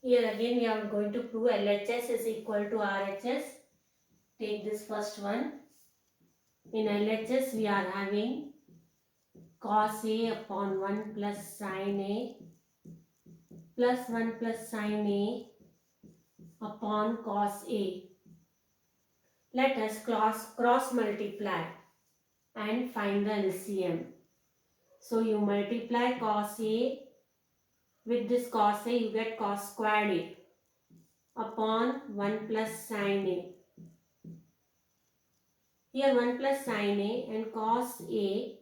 Here again we are going to prove LHS is equal to RHS. Take this first one. In LHS we are having cos A upon 1 plus sin A plus 1 plus sin A upon cos A. Let us cross multiply and find the LCM. So you multiply cos A with this cos A, you get cos squared A upon 1 plus sin A. Here 1 plus sin A and cos A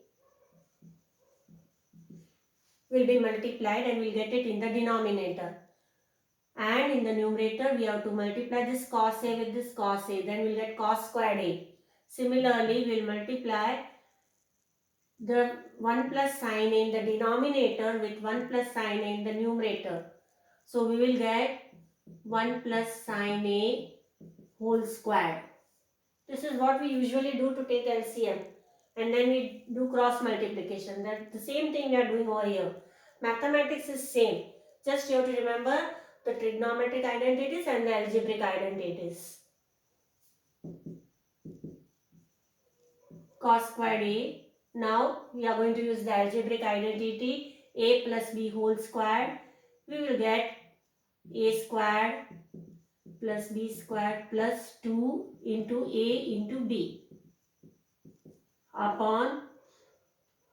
will be multiplied and we'll get it in the denominator. And in the numerator we have to multiply this cos A with this cos A. Then we'll get cos squared A. Similarly, we'll multiply the 1 plus sin A in the denominator with 1 plus sin A in the numerator. So we will get 1 plus sin A whole squared. This is what we usually do to take LCM. And then we do cross multiplication. That's the same thing we are doing over here. Mathematics is same. Just you have to remember the trigonometric identities and the algebraic identities. Cos squared A. Now we are going to use the algebraic identity A plus B whole squared. We will get A squared plus B squared plus 2 into A into B upon,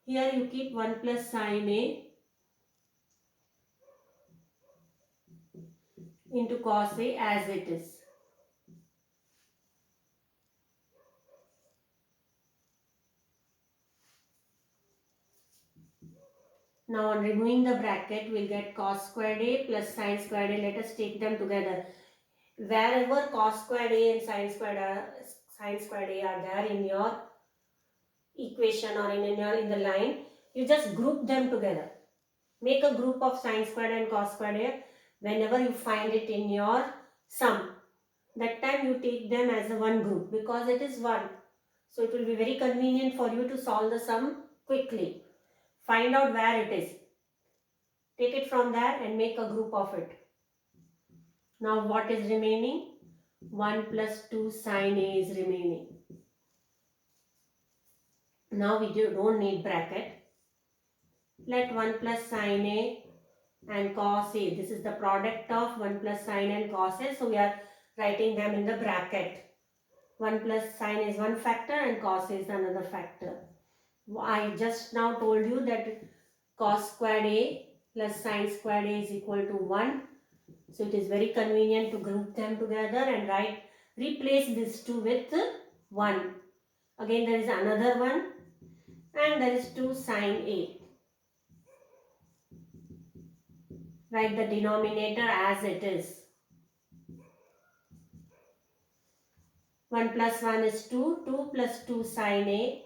here you keep 1 plus sin A into cos A as it is. Now on removing the bracket, we'll get cos squared A plus sin squared A. Let us take them together. Wherever cos squared A and sin squared A are there in your equation or in the line, you just group them together. Make a group of sin squared and cos squared A whenever you find it in your sum. That time you take them as a one group because it is 1. So it will be very convenient for you to solve the sum quickly. Find out where it is. Take it from there and make a group of it. Now what is remaining? 1 plus 2 sin A is remaining. Now we don't need bracket. Let 1 plus sin A and cos A. This is the product of 1 plus sin and cos A. So we are writing them in the bracket. 1 plus sin is one factor and cos is another factor. I just now told you that cos squared A plus sin squared A is equal to 1. So it is very convenient to group them together and replace these two with 1. Again there is another one and there is 2 sin A. Write the denominator as it is. 1 plus 1 is 2. 2 plus 2 sin A.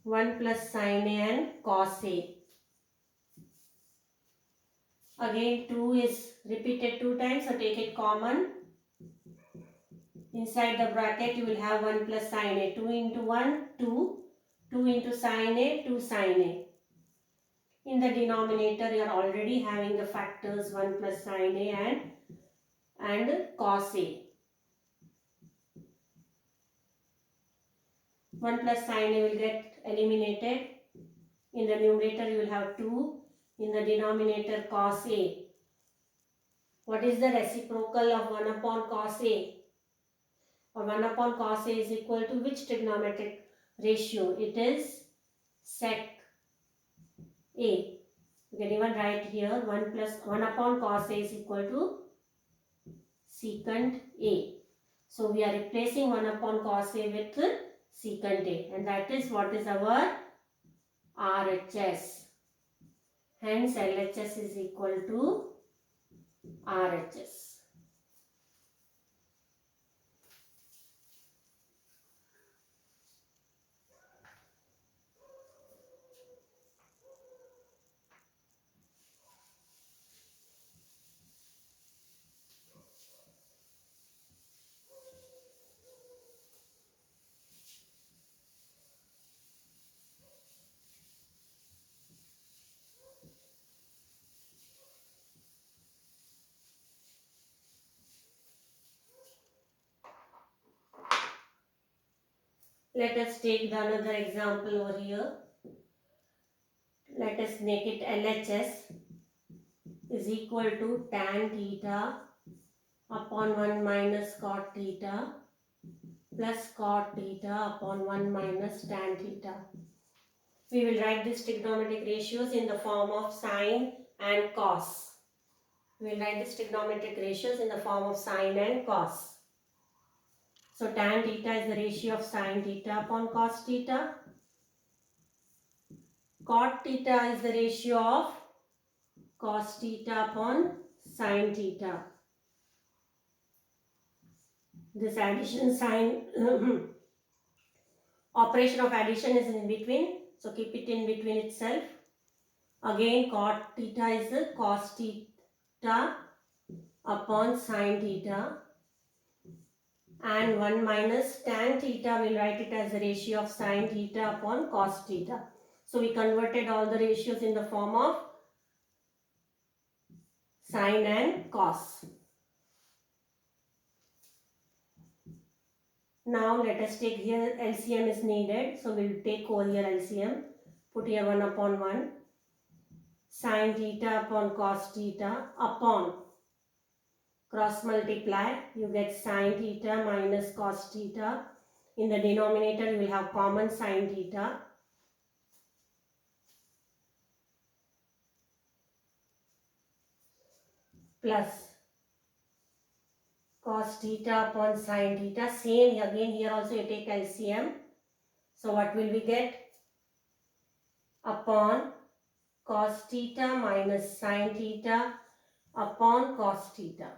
1 plus sin A and cos A. Again 2 is repeated 2 times, so take it common. Inside the bracket you will have 1 plus sin A. 2 into 1, 2. 2 into sin A, 2 sin A. In the denominator you are already having the factors 1 plus sin A and cos A. 1 plus sin A will get eliminated. In the numerator you will have 2. In the denominator cos A. What is the reciprocal of 1 upon cos A? Or 1 upon cos A is equal to which trigonometric ratio? It is sec A. You can even write here 1 upon cos A is equal to secant A. So we are replacing 1 upon cos A with secant A, and that is what is our RHS. Hence LHS is equal to RHS. Let us take the another example over here. Let us make it LHS is equal to tan theta upon 1 minus cot theta plus cot theta upon 1 minus tan theta. We will write these trigonometric ratios in the form of sine and cos. We will write these trigonometric ratios in the form of sine and cos. So tan theta is the ratio of sine theta upon cos theta. Cot theta is the ratio of cos theta upon sine theta. This addition sign operation of addition is in between, so keep it in between itself. Again cot theta is the cos theta upon sine theta, and 1 minus tan theta, we'll write it as the ratio of sine theta upon cos theta. So we converted all the ratios in the form of sine and cos. Now let us take here LCM is needed. So we will take over here LCM. Put here 1 upon 1. Sine theta upon cos theta upon cross multiply. You get sine theta minus cos theta. In the denominator you will have common sine theta. Plus cos theta upon sine theta. Same again, here also you take LCM. So what will we get? Upon cos theta minus sine theta upon cos theta.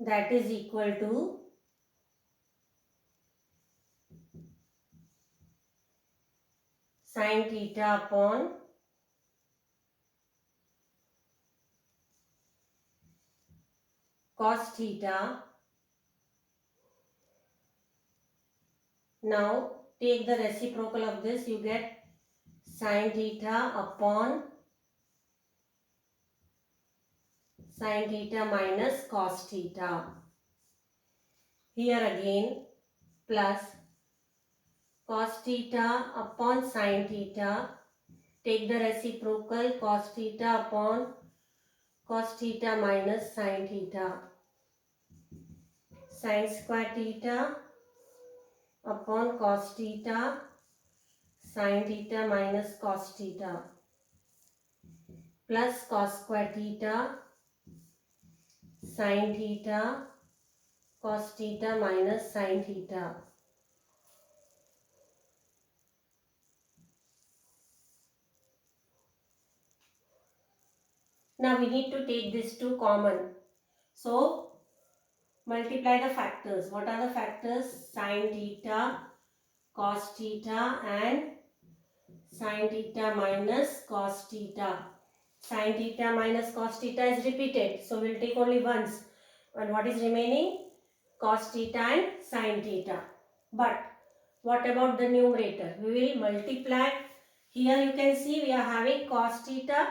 That is equal to sine theta upon cos theta. Now take the reciprocal of this, you get sine theta upon sine theta minus cos theta. Here again plus cos theta upon sine theta. Take the reciprocal, cos theta upon cos theta minus sine theta. Sine square theta upon cos theta sine theta minus cos theta plus cos square theta sine theta cos theta minus sine theta. Now we need to take these two common. So multiply the factors. What are the factors? Sine theta, cos theta and sine theta minus cos theta. Sine theta minus cos theta is repeated. So we will take only once. And what is remaining? Cos theta and sine theta. But what about the numerator? We will multiply. Here you can see we are having cos theta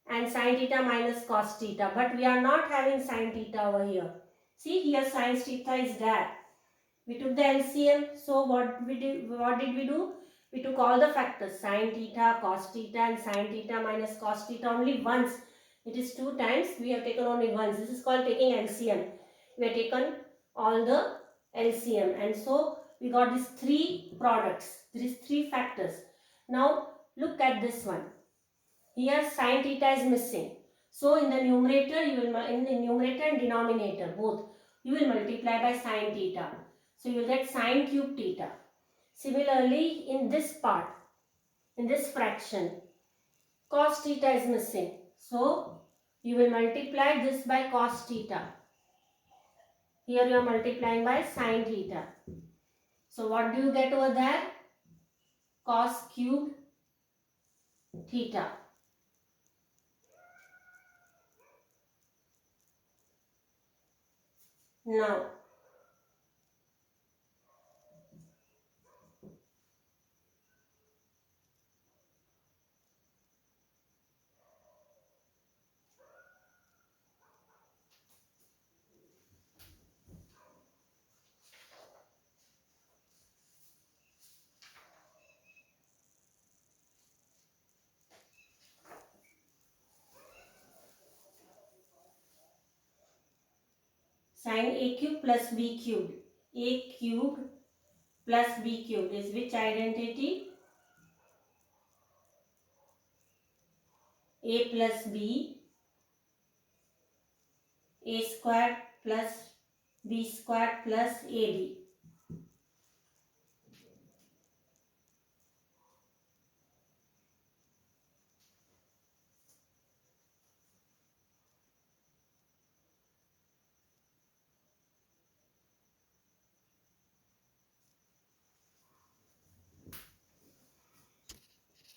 and sine theta minus cos theta, but we are not having sine theta over here. See, here sine theta is there. We took the LCM. So what did we do? We took all the factors, sine theta, cos theta and sine theta minus cos theta only once. It is 2 times. We have taken only once. This is called taking LCM. We have taken all the LCM, and so we got these 3 products, these 3 factors. Now look at this one. Here sine theta is missing. So in the numerator, in the numerator and denominator both, you will multiply by sine theta. So you will get sine cube theta. Similarly, in this part, in this fraction, cos theta is missing. So you will multiply this by cos theta. Here you are multiplying by sine theta. So what do you get over there? Cos cube theta. Now Sin a cube plus b cubed. A cubed plus b cubed is which identity? A plus b, a squared plus b squared plus ab.